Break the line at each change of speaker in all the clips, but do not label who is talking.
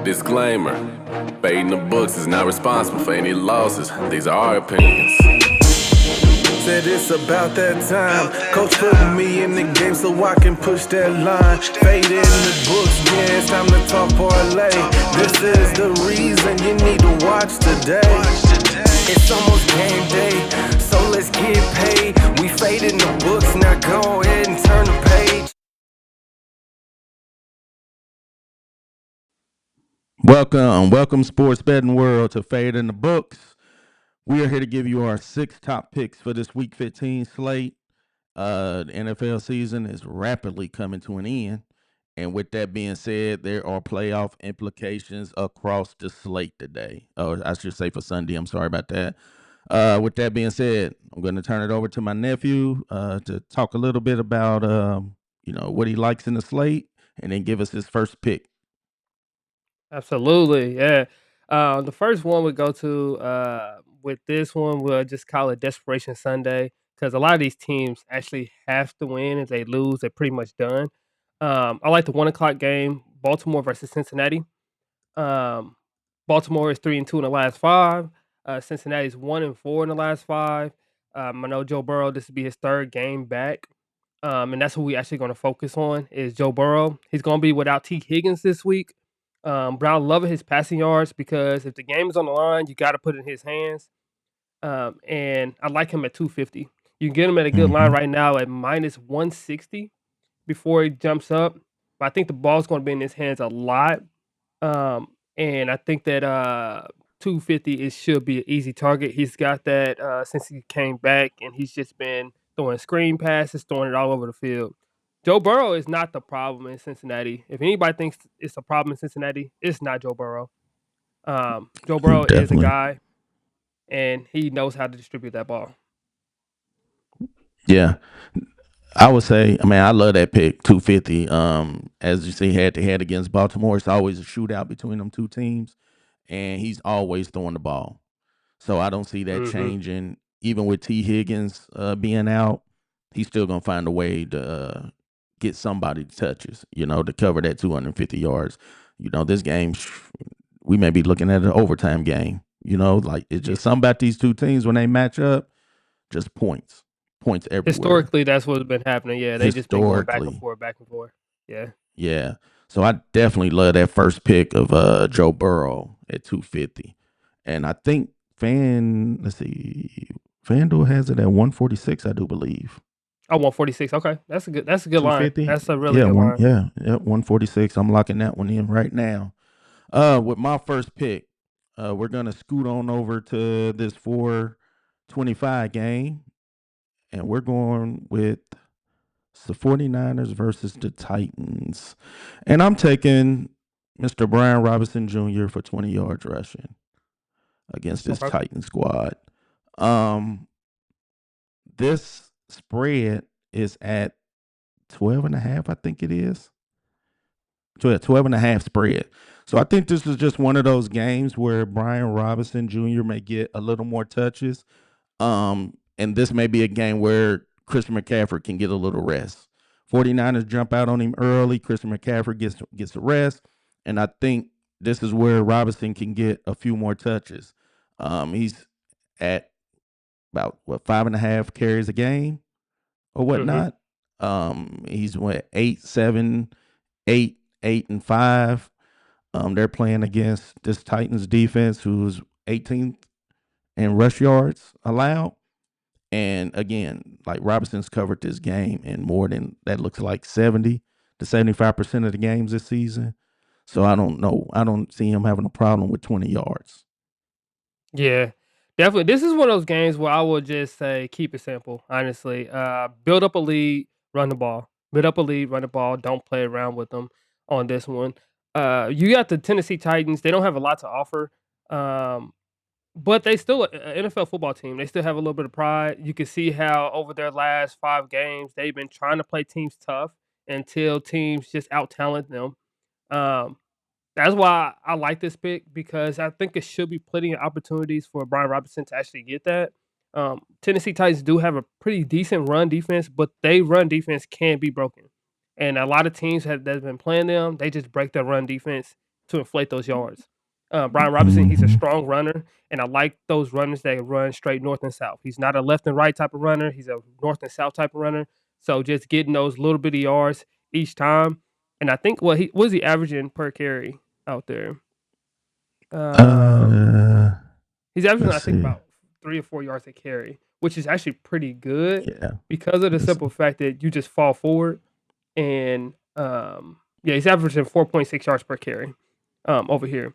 Disclaimer: Fading the Books is not responsible for any losses. These are our opinions. Said it's about that time. Coach put me in the game so I can push that line. Fade in the books, yeah, it's time to talk parlay. This is the reason you need to watch today. It's almost game day, so let's get paid. We fade in the books, now go ahead and turn the page.
Welcome, sports betting world, to Fade in the Books. We are here to give you our 6 top picks for this Week 15 slate. The NFL season is rapidly coming to an end, and with that being said, there are playoff implications across the slate today. Or I should say for Sunday. I'm sorry about that. With that being said, I'm going to turn it over to my nephew to talk a little bit about what he likes in the slate, and then give us his first pick.
Absolutely, yeah. The first one we go to with this one, we'll just call it Desperation Sunday because a lot of these teams actually have to win. If they lose, they're pretty much done. I like the 1 o'clock game, Baltimore versus Cincinnati. Um, Baltimore is 3-2 in the last five. Cincinnati's 1-4 in the last five. I know Joe Burrow. This will be his third game back, and that's what we actually going to focus on is Joe Burrow. He's going to be without T. Higgins this week. But I love his passing yards because if the game is on the line, you got to put it in his hands. And I like him at 250. You can get him at a good line right now at minus 160 before he jumps up. But I think the ball's going to be in his hands a lot. And I think that 250 should be an easy target. He's got that since he came back, and he's just been throwing screen passes, throwing it all over the field. Joe Burrow is not the problem in Cincinnati. If anybody thinks it's a problem in Cincinnati, it's not Joe Burrow. Joe Burrow is a
Definitely.
guy, and he knows how to distribute that ball.
Yeah. I would say, I love that pick, 250. As you see, head to head against Baltimore, it's always a shootout between them two teams, and he's always throwing the ball. So I don't see that
Hmm.
changing. Even with T. Higgins being out, he's still gonna find a way to get somebody touches, to cover that 250 yards. This game, we may be looking at an overtime game. Like it's
Yeah.
just something about these two teams when they match up, just points everywhere.
Historically, that's what's been happening. Yeah, they just been going back and
Historically.
forth, back and forth. Yeah.
Yeah. So I definitely love that first pick of Joe Burrow at 250. And I think let's see, FanDuel has it at 146, I do believe.
Oh, 146. Okay, that's a good. That's a good line.
250?
That's a really
Yeah,
good line.
146. I'm locking that one in right now. With my first pick, we're gonna scoot on over to this 425 game, and we're going with the 49ers versus the Titans. And I'm taking Mr. Brian Robinson Jr. for 20 yards rushing against this
Okay.
Titan squad. Um, this spread is at 12 and a half, I think it is. 12 and a half spread. So I think this is just one of those games where Brian Robinson Jr. may get a little more touches. And this may be a game where Christian McCaffrey can get a little rest. 49ers jump out on him early. Christian McCaffrey gets a rest. And I think this is where Robinson can get a few more touches. He's at about 5.5 carries a game or
Hmm.
whatnot. He's 8, 7, 8, 8, and 5. They're playing against this Titans defense, who's 18th in rush yards allowed. And again, like Robinson's covered this game in more than that looks like 70 to 75% of the games this season. So I don't know. I don't see him having a problem with 20 yards.
Yeah, definitely. This is one of those games where I will just say keep it simple. Honestly, build up a lead, run the ball. Build up a lead, run the ball. Don't play around with them on this one. You got the Tennessee Titans. They don't have a lot to offer, um, but they still an NFL football team. They still have a little bit of pride. You can see how over their last 5 games they've been trying to play teams tough until teams just out talent them. Um, that's why I like this pick because I think it should be plenty of opportunities for Brian Robinson to actually get that. Tennessee Titans do have a pretty decent run defense, but they run defense can be broken. And a lot of teams have that's been playing them, they just break their run defense to inflate those yards. Brian Robinson, he's a strong runner, and I like those runners that run straight north and south. He's not a left and right type of runner. He's a north and south type of runner. So just getting those little bitty yards each time. And I think what was he averaging per carry out there?
Uh,
He's averaging,
let's
I think,
see.
about 3 or 4 yards a carry, which is actually pretty good
Yeah.
because of the
Let's
simple fact that you just fall forward and yeah, he's averaging 4.6 yards per carry over here.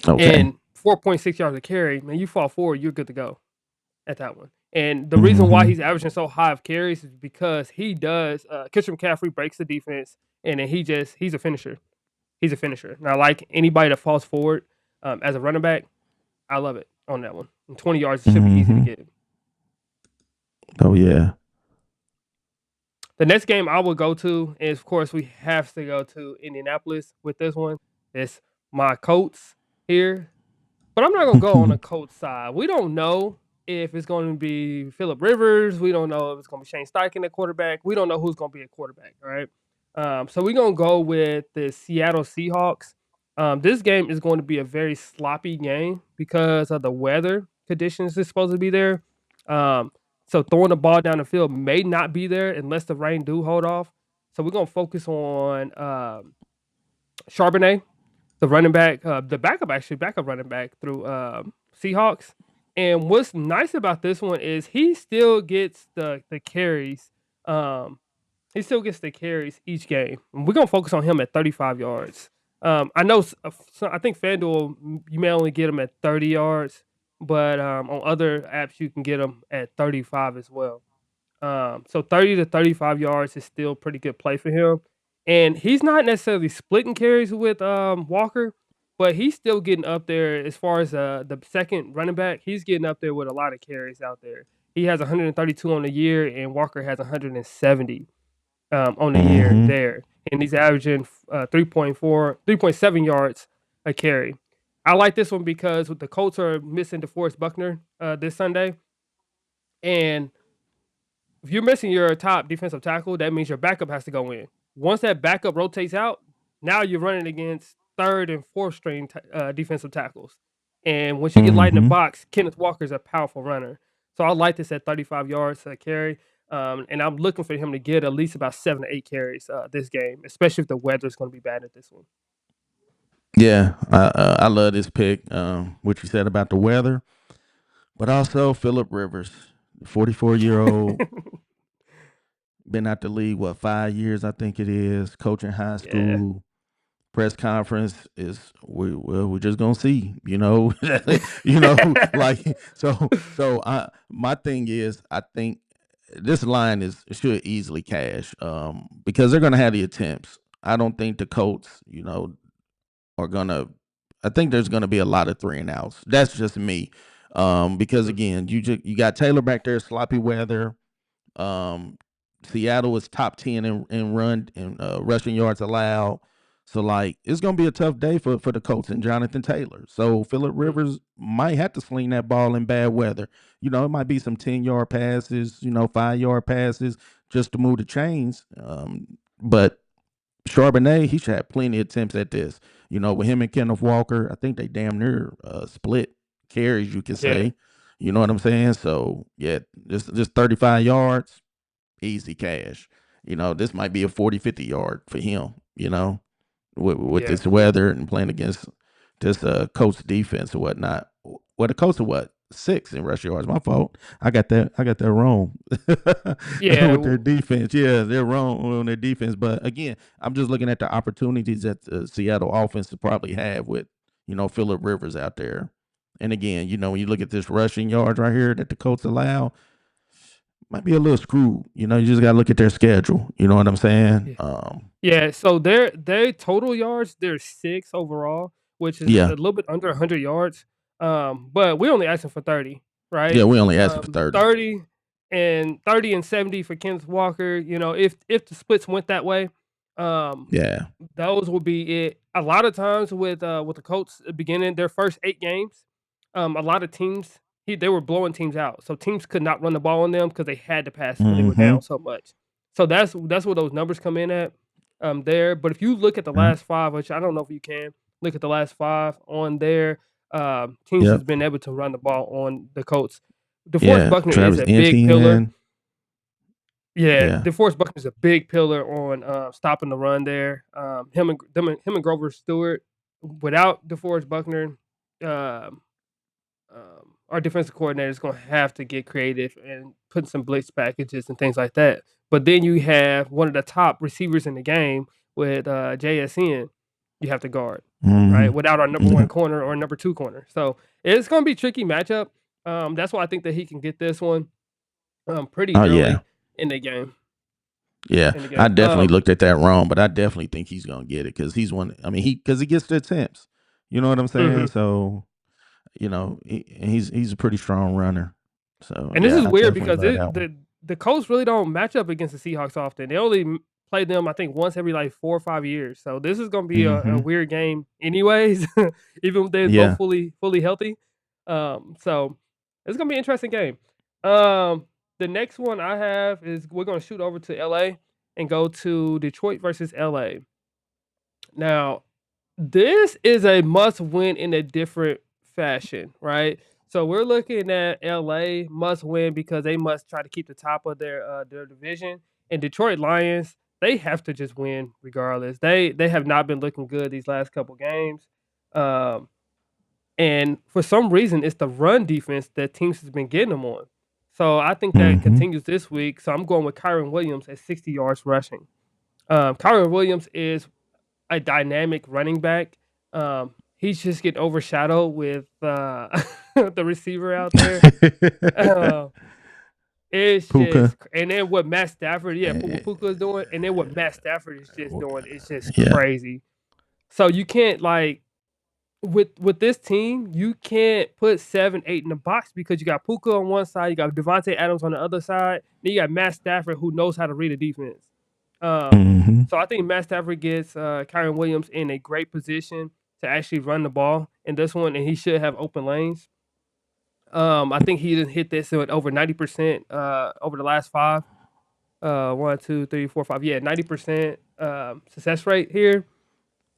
Okay.
And 4.6 yards a carry, man, you fall forward, you're good to go at that one. And the reason why he's averaging so high of carries is because he does Christian McCaffrey breaks the defense, and then he's a finisher. He's a finisher. Now, like anybody that falls forward as a running back, I love it on that one. And 20 yards should be easy to get.
Oh yeah.
The next game I will go to is, of course, we have to go to Indianapolis with this one. It's my Colts here. But I'm not going to go on the Colts side. We don't know if it's going to be Phillip Rivers. We don't know if it's going to be Shane Steichen at quarterback. We don't know who's going to be a quarterback, all right? So we're going to go with the Seattle Seahawks. This game is going to be a very sloppy game because of the weather conditions that's supposed to be there. So throwing the ball down the field may not be there unless the rain do hold off. So we're going to focus on Charbonnet, the running back, the backup running back through Seahawks. And what's nice about this one is he still gets the carries. He still gets the carries each game. And we're gonna focus on him at 35 yards. I know. I think FanDuel, you may only get him at 30 yards, but on other apps you can get him at 35 as well. So 30 to 35 yards is still a pretty good play for him. And he's not necessarily splitting carries with Walker, but he's still getting up there as far as the second running back. He's getting up there with a lot of carries out there. He has 132 on the year, and Walker has 170 on the year there. And he's averaging 3.7 yards a carry. I like this one because the Colts are missing DeForest Buckner this Sunday. And if you're missing your top defensive tackle, that means your backup has to go in. Once that backup rotates out, now you're running against third and fourth string defensive tackles. And once you get light in the box, Kenneth Walker's a powerful runner. So I like this at 35 yards to carry. And I'm looking for him to get at least about 7 to 8 carries this game, especially if the weather's going to be bad at this one.
Yeah, I love this pick. What you said about the weather, but also Phillip Rivers, 44-year-old, been out the league 5 years, I think it is. Coaching high school. Press conference is we're just gonna see, like so. My thing is, I think this line should easily cash, because they're gonna have the attempts. I don't think the Colts, are gonna. I think there's gonna be a lot of 3-and-outs. That's just me, because again, you got Taylor back there, sloppy weather. Seattle is top 10 in run and rushing yards allowed. So like it's gonna be a tough day for the Colts and Jonathan Taylor. So Phillip Rivers might have to sling that ball in bad weather. It might be some 10-yard passes, 5-yard passes just to move the chains. But Charbonnet, he should have plenty of attempts at this. With him and Kenneth Walker, I think they damn near split carries, you could say. You know what I'm saying? So yeah, just 35 yards, easy cash. This might be a 40, 50 yard for him, with this weather and playing against this Colts defense or whatnot. Well, the Colts are what? 6 in rush yards. My fault. I got that wrong. With their defense. Yeah, they're wrong on their defense. But again, I'm just looking at the opportunities that the Seattle offense will probably have with, Phillip Rivers out there. And again, when you look at this rushing yards right here that the Colts allow, might be a little screwed. You just got to look at their schedule. You know what I'm saying?
Yeah. So their total yards, they're 6 overall, which is a little bit under 100 yards. But we only asking for 30, right?
Yeah, we only asking for 30.
30 and 70 for Kenneth Walker. If the splits went that way, those will be it. A lot of times with the Colts beginning their first 8 games, a lot of teams they were blowing teams out, so teams could not run the ball on them because they had to pass when they were down so much. So that's where those numbers come in at there. But if you look at the last 5, which I don't know if you can, look at the last 5 on there, teams has
Yep.
been able to run the ball on the Colts. DeForest
Yeah.
Buckner is
Travis
a big pillar.
Etienne.
Yeah,
Yeah.
DeForest Buckner is a big pillar on stopping the run there. Him and Grover Stewart. Without DeForest Buckner, um, our defensive coordinator is going to have to get creative and put some blitz packages and things like that. But then you have one of the top receivers in the game with JSN. You have to guard, right?
Mm-hmm.
Without our number one
Yep.
corner or number 2 corner, so it's going to be a tricky matchup. That's why I think that he can get this one pretty
Oh yeah.
early in the game.
Yeah.
In the
I
game.
definitely looked at that wrong, but I definitely think he's gonna get it because he's one. I mean, because he gets the attempts. You know what I'm saying?
Mhm.
So he's a pretty strong runner. So
And this
yeah,
is
I
weird
definitely
because
love that one.
the Colts really don't match up against the Seahawks often. They only play them, I think, once every like 4 or 5 years. So this is gonna be a
Mm-hmm.
weird game, anyways. Even if they're both
Yeah.
fully healthy. So it's gonna be an interesting game. Um, the next one I have is we're gonna shoot over to LA and go to Detroit versus LA. Now, this is a must win in a different fashion, right? So we're looking at LA must win because they must try to keep the top of their division. And Detroit Lions, they have to just win regardless. They have not been looking good these last couple games. Um, and for some reason, it's the run defense that teams has been getting them on. So I think that
Mm-hmm.
continues this week. So I'm going with Kyron Williams at 60 yards rushing. Kyron Williams is a dynamic running back. He's just getting overshadowed with the receiver out there. Uh, it's
Puka.
just, and then what Matt Stafford, yeah, what
Eh,
Puka is doing, and then what Matt Stafford is just doing, it's just
Yeah.
crazy. So you can't like with this team, you can't put 7, 8 in the box because you got Puka on one side, you got Devontae Adams on the other side, then you got Matt Stafford who knows how to read a defense. Um,
Mm-hmm.
so I think Matt Stafford gets Kyron Williams in a great position to actually run the ball in this one, and he should have open lanes. I think he didn't hit this at over 90% over the last 5. 1, 2, 3, 4, 5. Yeah, 90% success rate here.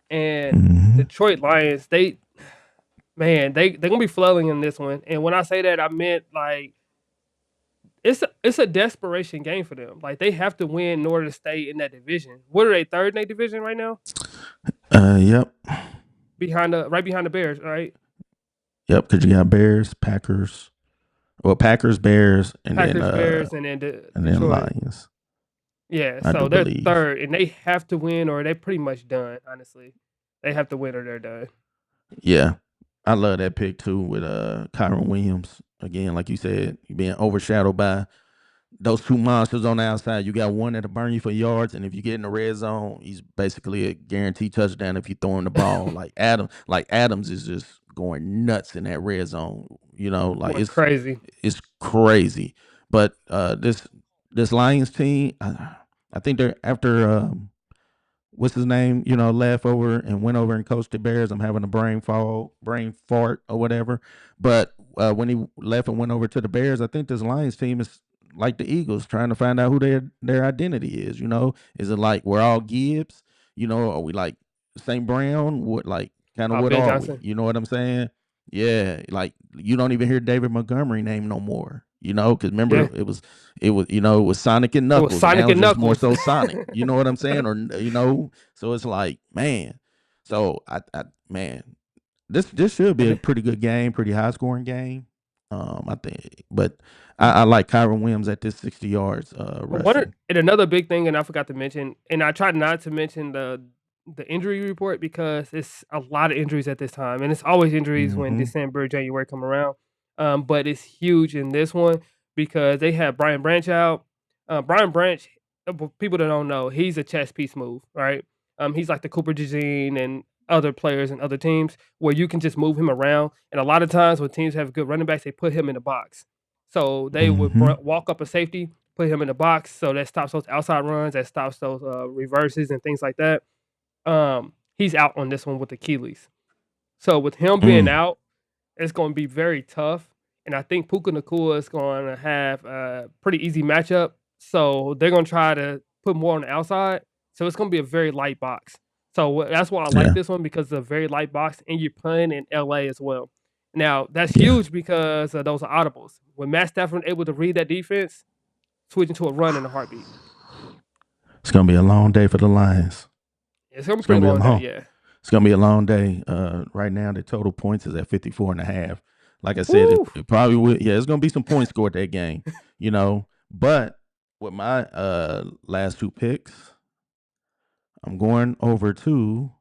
And
Mm-hmm.
Detroit Lions, they're gonna be flailing in this one. And when I say that, I meant like it's a desperation game for them. Like they have to win in order to stay in that division. What are they, third in their division right now?
Yep.
Right behind the Bears, right?
Yep. Because you got Bears, Packers. Well, Packers, Bears,
Packers, Bears, and then
and then
Detroit.
Lions.
Yeah,
I do
so they're
believe.
third, and they have to win, or they're pretty much done. Honestly, they have to win, or they're done.
Yeah. I love that pick too with Kyron Williams. Again, like you said, being overshadowed by those two monsters on the outside. You got one that'll burn you for yards, and if you get in the red zone, he's basically a guaranteed touchdown if you throw him the ball. Like Adams is just going nuts in that red zone. Like
Going crazy.
it's crazy. But this Lions team, I think they're after what's his name, left over and went over and coached the Bears. I'm having a brain fart or whatever. But when he left and went over to the Bears, I think this Lions team is like the Eagles, trying to find out who their identity is. Is it like we're all Gibbs? Are we like St. Brown? What
Ben
are we?
Johnson.
You know what I'm saying? Yeah, like you don't even hear David Montgomery name no more. Because remember
Yeah,
it was Sonic and
it was
Knuckles, and
Sonic
now it's
and
just more
Knuckles.
so Sonic. You know what I'm saying? So it's like, man. So man, this should be
and
a pretty good game, pretty high scoring game. I think, but I like Kyron Williams at this 60 yards rushing.
And another big thing, and I forgot to mention, and I tried not to mention the injury report because it's a lot of injuries at this time, and it's always injuries when
Mm-hmm.
December, January come around. But it's huge in this one because they have Brian Branch out. Brian Branch, people that don't know, he's a chess piece move, right? He's like the Cooper DeJean and other players and other teams where you can just move him around. And a lot of times when teams have good running backs, they put him in the box. So they would
Mm-hmm.
walk up a safety, put him in the box, so that stops those outside runs, that stops those reverses and things like that. He's out on this one with Achilles. So with him being
Mm.
out, it's going to be very tough. And I think Puka Nakua is going to have a pretty easy matchup. So they're going to try to put more on the outside. So it's going to be a very light box. So that's why I like
Yeah.
this one because it's a very light box, and you're playing in LA as well. Now that's
Yeah.
huge because those are audibles. When Matt Stafford able to read that defense, switching to a run in a heartbeat.
It's gonna be a long day for the Lions.
It's gonna be a
It's gonna
pretty
be a
long day,
long.
yeah.
It's gonna be a long day. Right now the total points is at 54.5. Like I said,
Woo!
it probably will. Yeah, it's gonna be some points scored that game. But with my last two picks, I'm going over to.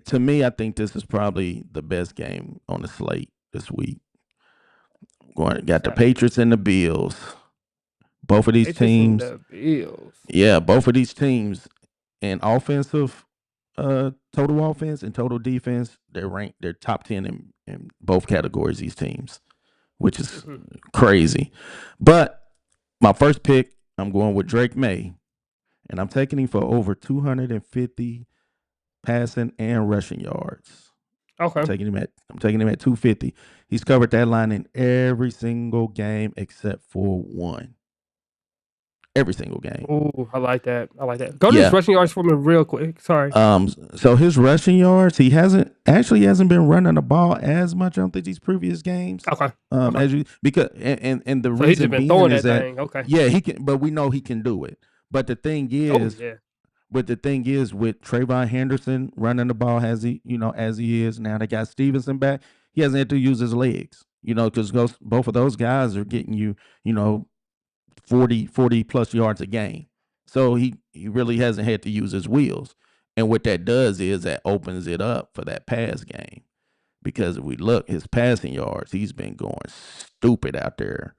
To me, I think this is probably the best game on the slate this week.
What's
Got the
that?
Patriots and the Bills. Both of these
Patriots and
teams,
the Bills.
yeah, both of these teams in offensive, total offense and total defense, they're top 10 in both categories. These teams, which is
Mhm.
crazy. But my first pick, I'm going with Drake May, and I'm taking him for over 250 passing and rushing yards. I'm
Okay.
taking him at 250. He's covered that line in every single game except for one. Every single game.
Ooh, I like that. I like that. Go to his
Yeah.
rushing yards for me real quick. Sorry.
So his rushing yards, he hasn't been running the ball as much. I don't think these previous games.
Okay. Okay.
As you because and the
So he's just
reason
been
being
throwing
is
that
that
thing. Okay.
yeah he can, but we know he can do it. But the thing
Oh
is,
yeah.
with Trayvon Henderson running the ball as he is now, they got Stevenson back. He hasn't had to use his legs, because both of those guys are getting you know 40 plus yards a game. So he really hasn't had to use his wheels. And what that does is that opens it up for that pass game. Because if we look, his passing yards, he's been going stupid out there.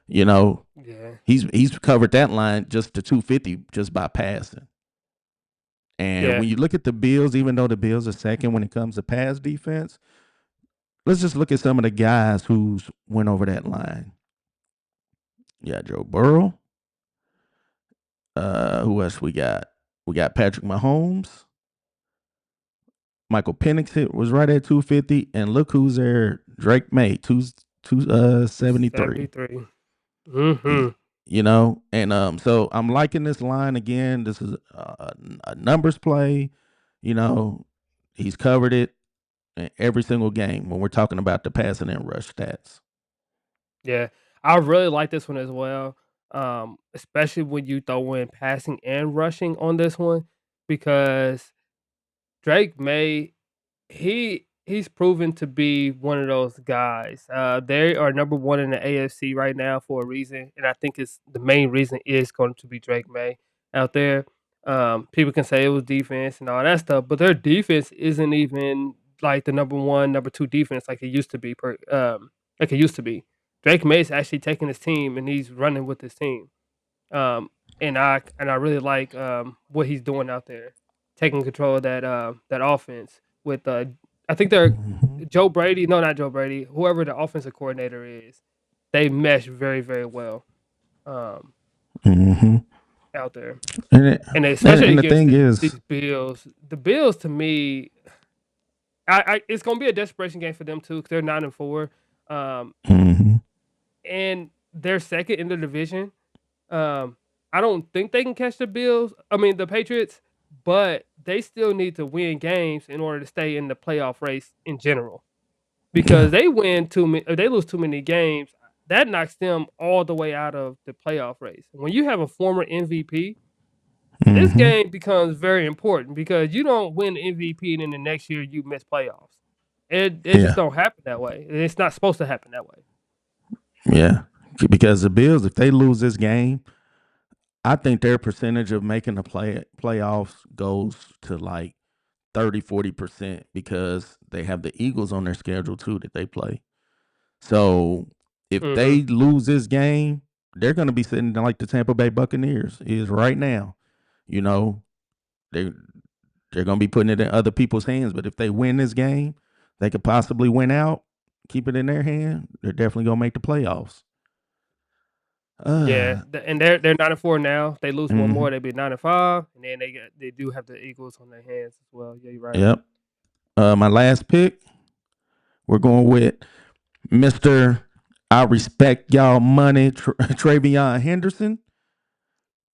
You know,
Yeah.
he's covered that line just to 250 just by passing. And
Yeah.
when you look at the Bills, even though the Bills are second when it comes to pass defense, let's just look at some of the guys who's went over that line. Yeah, Joe Burrow. Who else we got? We got Patrick Mahomes. Michael Penix was right at 250, and look who's there. Drake May, 273.
73. Mm-hmm.
And so I'm liking this line again. This is a numbers play. You know, he's covered it in every single game when we're talking about the passing and rush stats.
Yeah. I really like this one as well. Especially when you throw in passing and rushing on this one, because Drake May, he's proven to be one of those guys. They are number one in the AFC right now for a reason, and I think it's the main reason is going to be Drake May out there. People can say it was defense and all that stuff, but their defense isn't even like the number one, number two defense like it used to be. Like it used to be. Drake May's actually taking his team and he's running with his team. Um, and I really like what he's doing out there, taking control of that offense with I think they're
Mm-hmm.
Joe Brady, no, not Joe Brady, whoever the offensive coordinator is, they mesh very very well um,
Mm-hmm.
out there,
And, it,
and
and
especially
and the
against
thing is,
these Bills. The Bills to me, I it's gonna be a desperation game for them too because they're 9-4, um,
mm-hmm,
and they're second in the division. Um, I don't think they can catch the Bills. I mean the Patriots, but they still need to win games in order to stay in the playoff race in general.
yeah,
Because they win too many, or they lose too many games, that knocks them all the way out of the playoff race. When you have a former MVP, this
mm-hmm,
game becomes very important because you don't win MVP and then the next year you miss playoffs. It just
yeah,
don't happen that way. It's not supposed to happen that way.
yeah. Because the Bills, if they lose this game, I think their percentage of making the playoffs goes to like 30-40% because they have the Eagles on their schedule too that they play. So if
Hmm.
they lose this game, they're going to be sitting like the Tampa Bay Buccaneers is right now. You know, they they're going to be putting it in other people's hands. But if they win this game, they could possibly win out, keep it in their hand. They're definitely going to make the playoffs.
Yeah,
Uh,
and they're 9-4 now. If they lose one
mm-hmm.
more, they'd be 9-5, and then they do have the Eagles on their hands as well. Yeah, you're right.
Yep. My last pick, we're going with Mr. I respect y'all money, Travion Henderson.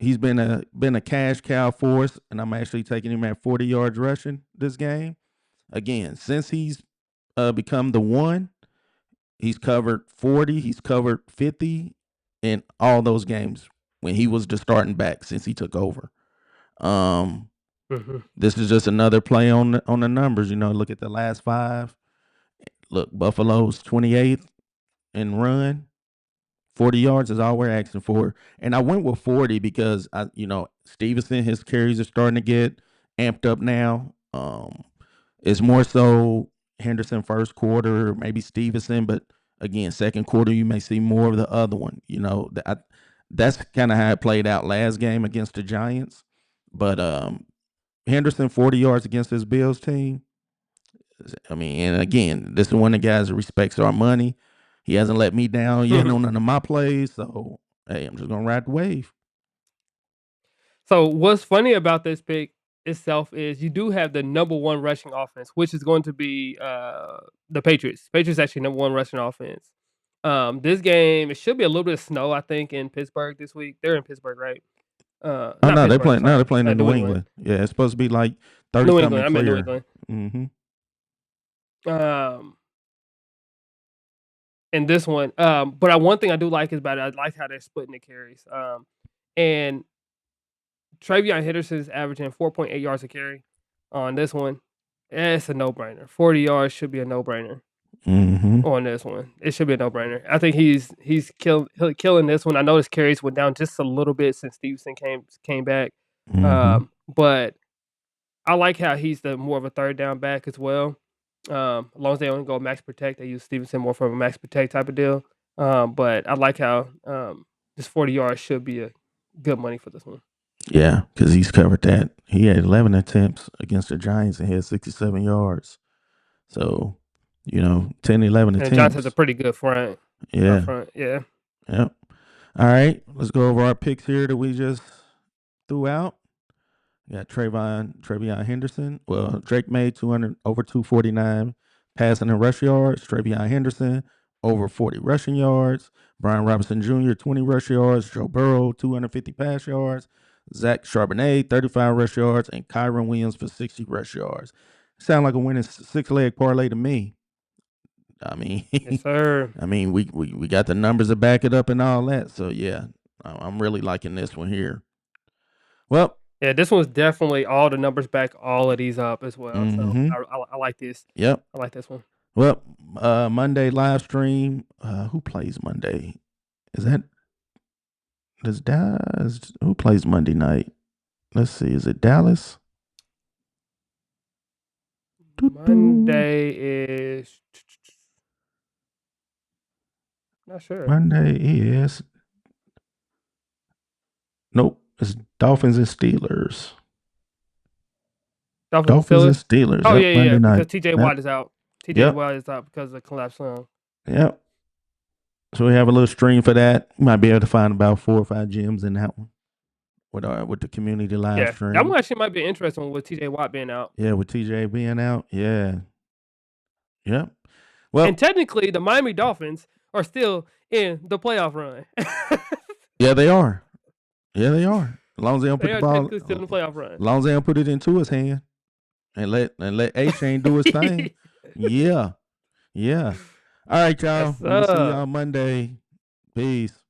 he's been a cash cow for us, and I'm actually taking him at 40 yards rushing this game. Again, since he's become the one, he's covered 40, he's covered 50 in all those games when he was the starting back since he took over. This is just another play on the numbers. Look at the last 5. Look, Buffalo's 28th in run. 40 yards is all we're asking for. And I went with 40 because Stevenson, his carries are starting to get amped up now. It's more so Henderson first quarter, maybe Stevenson, but again, second quarter you may see more of the other one. That's kind of how it played out last game against the Giants. But Henderson 40 yards against this Bills team. I mean, and again, this is one of the guys that respects our money. He hasn't let me down yet on none of my plays. So, hey, I'm just going to ride the wave.
So what's funny about this pick itself is you do have the number 1 rushing offense, which is going to be the Patriots. Patriots actually number 1 rushing offense. This game, it should be a little bit of snow, I think, in Pittsburgh this week. They're in Pittsburgh, right?
No,
Not
they're
Pittsburgh,
playing. No, they're
sorry.
playing in
New
New
England.
England. Yeah, it's supposed to be like 30
New
something
England. I'm in New
clear.
England.
Mm-hmm.
And this one, but one thing I do like is about it, I like how they're splitting the carries. And Travion Henderson is averaging 4.8 yards a carry on this one. It's a no-brainer. 40 yards should be a no-brainer on this one. It should be a no-brainer. I think he's killing this one. I know his carries went down just a little bit since Stevenson came back. But I like how he's the more of a third down back as well. As long as they only go max protect, they use Stevenson more from a max protect type of deal. But I like how this 40 yards should be a good money for this one.
Yeah, because he's covered that. He had 11 attempts against the Giants and had 67 yards. So, 10, 11
And
attempts.
the Giants has a pretty good front.
Yeah.
Yeah.
Yep. All right, let's go over our picks here that we just threw out. We got Travion Henderson. Well, Drake made 200 over 249 passing and rush yards. Travion Henderson over 40 rushing yards. Brian Robinson Jr. 20 rush yards. Joe Burrow 250 pass yards. Zach Charbonnet 35 rush yards, and Kyron Williams for 60 rush yards. Sound like a winning 6-leg parlay to me. I mean,
yes, sir.
I mean, we got the numbers to back it up and all that. So yeah, I'm really liking this one here. Well,
yeah, this one's definitely all the numbers back all of these up as well. So I like this.
Yep,
I like this one.
Well, Monday live stream. Who plays Monday? Who plays Monday night? Let's see. Is it Dallas?
Monday is not sure.
Monday is nope. It's Dolphins and Steelers.
Dolphins and
Steelers.
Oh,
yep,
yeah.
Monday night.
Because TJ Watt is out. TJ Watt is out because of the collapsed lung.
Yep. So we have a little stream for that. You might be able to find about 4 or 5 gyms in that one with the community live stream.
That one actually might be interesting with TJ Watt being out.
Yeah, with TJ being out. Yeah. Yep. Well,
and technically, the Miami Dolphins are still in the playoff run.
Yeah, they are. As long as they don't put the ball,
still in the playoff run.
As long as they don't put it into his hand and let A-Chain do his thing. Yeah. All right, y'all.
Yes,
We'll see y'all Monday. Peace.